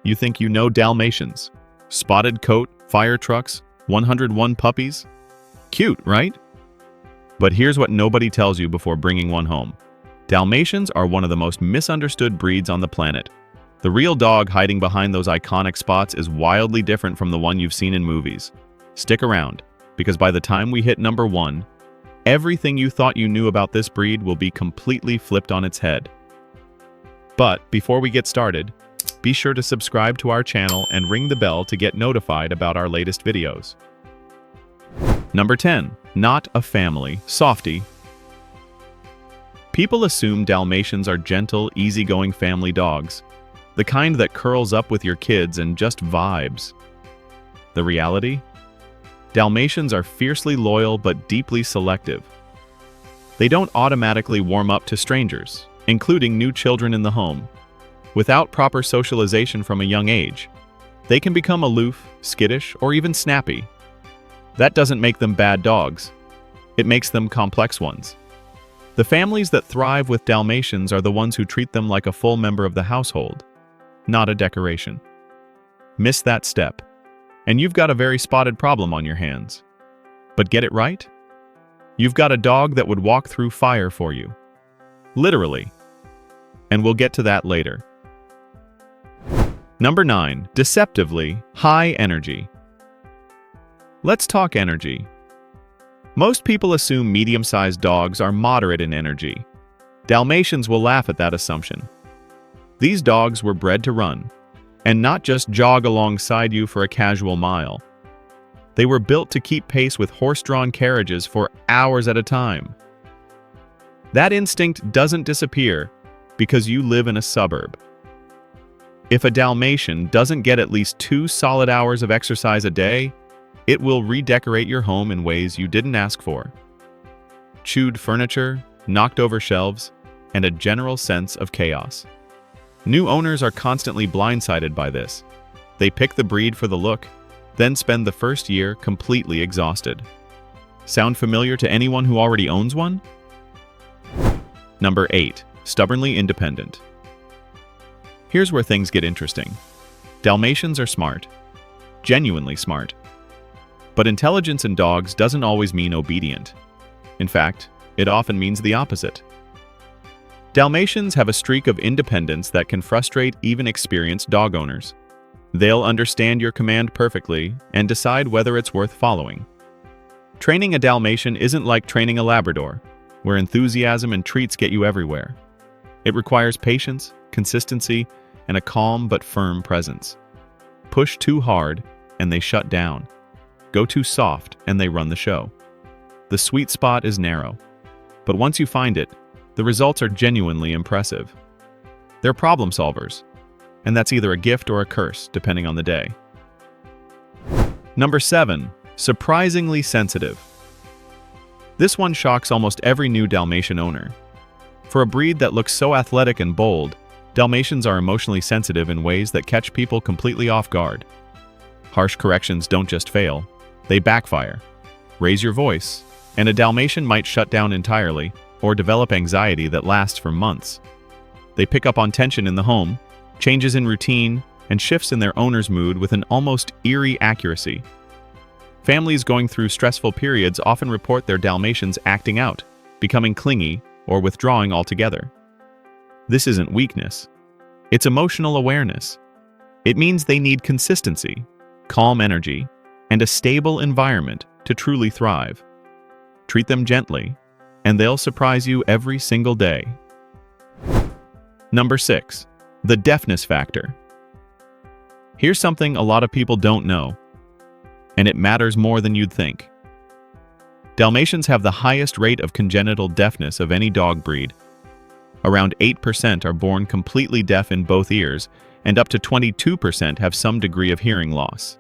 You think you know Dalmatians. Spotted coat, fire trucks, 101 puppies. Cute, right? But here's what nobody tells you before bringing one home. Dalmatians are one of the most misunderstood breeds on the planet. The real dog hiding behind those iconic spots is wildly different from the one you've seen in movies. Stick around, because by the time we hit number 1, everything you thought you knew about this breed will be completely flipped on its head. But before we get started, be sure to subscribe to our channel and ring the bell to get notified about our latest videos. Number 10. Not a family softie. People assume Dalmatians are gentle, easygoing family dogs, the kind that curls up with your kids and just vibes. The reality? Dalmatians are fiercely loyal but deeply selective. They don't automatically warm up to strangers, including new children in the home. Without proper socialization from a young age, they can become aloof, skittish, or even snappy. That doesn't make them bad dogs. It makes them complex ones. The families that thrive with Dalmatians are the ones who treat them like a full member of the household, not a decoration. Miss that step, and you've got a very spotted problem on your hands. But get it right? You've got a dog that would walk through fire for you. Literally. And we'll get to that later. Number 9. Deceptively high energy. Let's talk energy. Most people assume medium-sized dogs are moderate in energy. Dalmatians will laugh at that assumption. These dogs were bred to run, and not just jog alongside you for a casual mile. They were built to keep pace with horse-drawn carriages for hours at a time. That instinct doesn't disappear because you live in a suburb. If a Dalmatian doesn't get at least 2 solid hours of exercise a day, it will redecorate your home in ways you didn't ask for. Chewed furniture, knocked over shelves, and a general sense of chaos. New owners are constantly blindsided by this. They pick the breed for the look, then spend the first year completely exhausted. Sound familiar to anyone who already owns one? Number 8. Stubbornly independent. Here's where things get interesting. Dalmatians are smart. Genuinely smart. But intelligence in dogs doesn't always mean obedient. In fact, it often means the opposite. Dalmatians have a streak of independence that can frustrate even experienced dog owners. They'll understand your command perfectly and decide whether it's worth following. Training a Dalmatian isn't like training a Labrador, where enthusiasm and treats get you everywhere. It requires patience, consistency, and a calm but firm presence. Push too hard, and they shut down. Go too soft, and they run the show. The sweet spot is narrow, but once you find it, the results are genuinely impressive. They're problem solvers, and that's either a gift or a curse, depending on the day. Number 7. Surprisingly sensitive. This one shocks almost every new Dalmatian owner. For a breed that looks so athletic and bold, Dalmatians are emotionally sensitive in ways that catch people completely off guard. Harsh corrections don't just fail, they backfire. Raise your voice, and a Dalmatian might shut down entirely or develop anxiety that lasts for months. They pick up on tension in the home, changes in routine, and shifts in their owner's mood with an almost eerie accuracy. Families going through stressful periods often report their Dalmatians acting out, becoming clingy, or withdrawing altogether. This isn't weakness. It's emotional awareness. It means they need consistency, calm energy, and a stable environment to truly thrive. Treat them gently, and they'll surprise you every single day. Number 6. The deafness factor. Here's something a lot of people don't know, and it matters more than you'd think. Dalmatians have the highest rate of congenital deafness of any dog breed. Around 8% are born completely deaf in both ears, and up to 22% have some degree of hearing loss.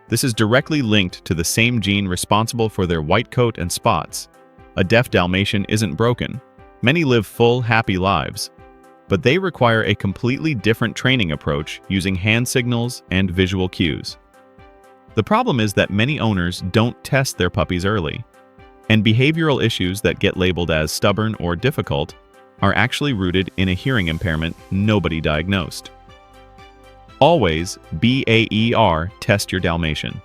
This is directly linked to the same gene responsible for their white coat and spots. A deaf Dalmatian isn't broken. Many live full, happy lives. But they require a completely different training approach using hand signals and visual cues. The problem is that many owners don't test their puppies early, and behavioral issues that get labeled as stubborn or difficult are actually rooted in a hearing impairment nobody diagnosed. Always, BAER, test your Dalmatian.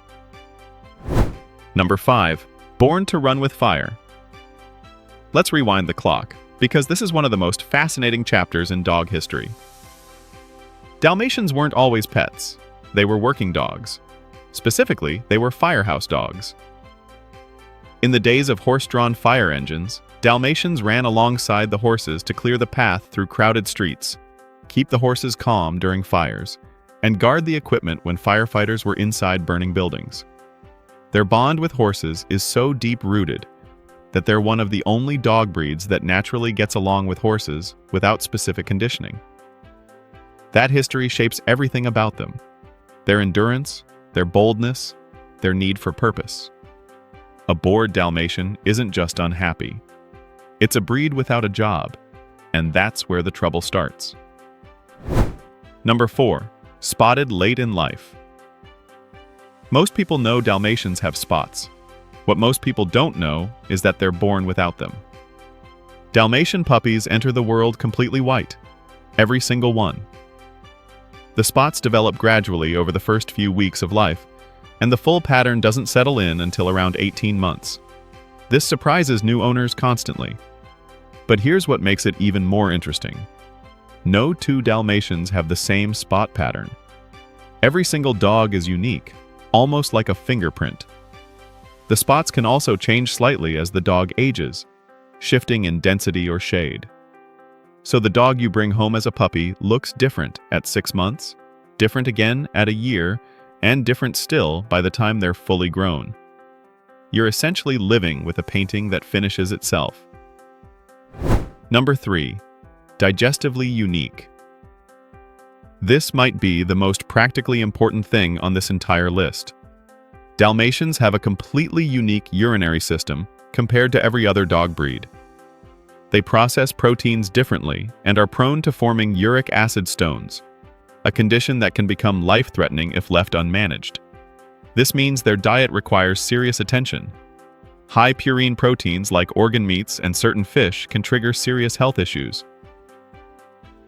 Number 5. Born to run with fire. Let's rewind the clock, because this is one of the most fascinating chapters in dog history. Dalmatians weren't always pets. They were working dogs. Specifically, they were firehouse dogs. In the days of horse-drawn fire engines, Dalmatians ran alongside the horses to clear the path through crowded streets, keep the horses calm during fires, and guard the equipment when firefighters were inside burning buildings. Their bond with horses is so deep-rooted that they're one of the only dog breeds that naturally gets along with horses without specific conditioning. That history shapes everything about them: their endurance, their boldness, their need for purpose. A bored Dalmatian isn't just unhappy. It's a breed without a job, and that's where the trouble starts. Number 4. Spotted late in life. Most people know Dalmatians have spots. What most people don't know is that they're born without them. Dalmatian puppies enter the world completely white, every single one. The spots develop gradually over the first few weeks of life, and the full pattern doesn't settle in until around 18 months. This surprises new owners constantly. But here's what makes it even more interesting. No two Dalmatians have the same spot pattern. Every single dog is unique, almost like a fingerprint. The spots can also change slightly as the dog ages, shifting in density or shade. So the dog you bring home as a puppy looks different at 6 months, different again at a year, and different still by the time they're fully grown. You're essentially living with a painting that finishes itself. Number 3. Digestively unique. This might be the most practically important thing on this entire list. Dalmatians have a completely unique urinary system compared to every other dog breed. They process proteins differently and are prone to forming uric acid stones, a condition that can become life-threatening if left unmanaged. This means their diet requires serious attention. High purine proteins like organ meats and certain fish can trigger serious health issues.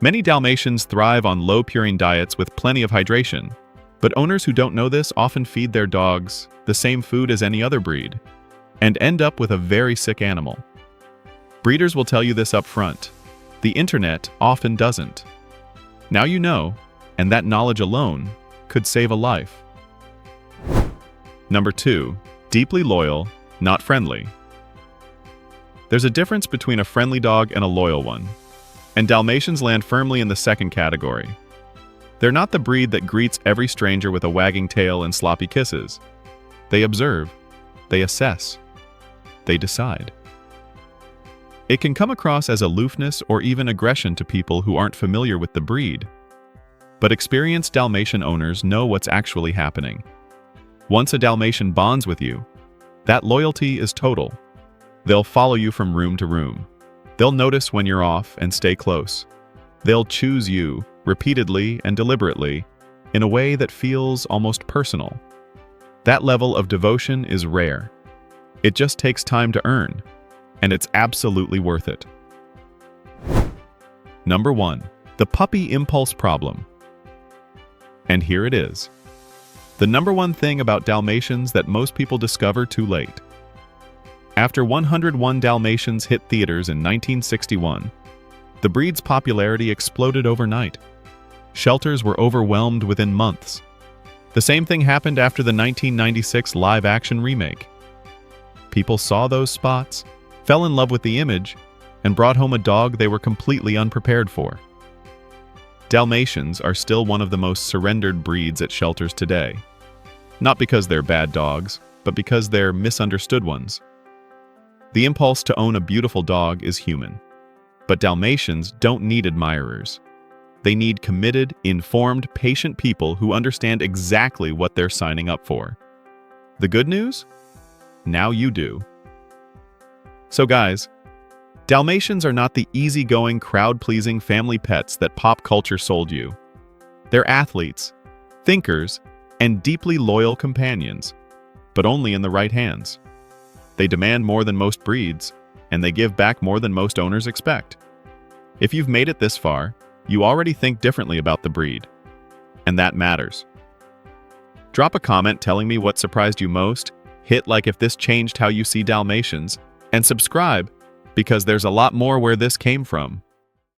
Many Dalmatians thrive on low purine diets with plenty of hydration, but owners who don't know this often feed their dogs the same food as any other breed and end up with a very sick animal. Breeders will tell you this up front. The internet often doesn't. Now you know, and that knowledge alone could save a life. Number 2. Deeply loyal, not friendly. There's a difference between a friendly dog and a loyal one, and Dalmatians land firmly in the second category. They're not the breed that greets every stranger with a wagging tail and sloppy kisses. They observe, they assess, they decide. It can come across as aloofness or even aggression to people who aren't familiar with the breed. But experienced Dalmatian owners know what's actually happening. Once a Dalmatian bonds with you, that loyalty is total. They'll follow you from room to room. They'll notice when you're off and stay close. They'll choose you repeatedly and deliberately in a way that feels almost personal. That level of devotion is rare. It just takes time to earn, and it's absolutely worth it. Number 1. The puppy impulse problem. And here it is. The number one thing about Dalmatians that most people discover too late. After 101 Dalmatians hit theaters in 1961, the breed's popularity exploded overnight. Shelters were overwhelmed within months. The same thing happened after the 1996 live-action remake. People saw those spots, fell in love with the image, and brought home a dog they were completely unprepared for. Dalmatians are still one of the most surrendered breeds at shelters today. Not because they're bad dogs, but because they're misunderstood ones. The impulse to own a beautiful dog is human. But Dalmatians don't need admirers. They need committed, informed, patient people who understand exactly what they're signing up for. The good news? Now you do. So guys, Dalmatians are not the easygoing, crowd-pleasing family pets that pop culture sold you. They're athletes, thinkers, and deeply loyal companions, but only in the right hands. They demand more than most breeds, and they give back more than most owners expect. If you've made it this far, you already think differently about the breed. and that matters. Drop a comment telling me what surprised you most, hit like if this changed how you see Dalmatians, and subscribe because there's a lot more where this came from.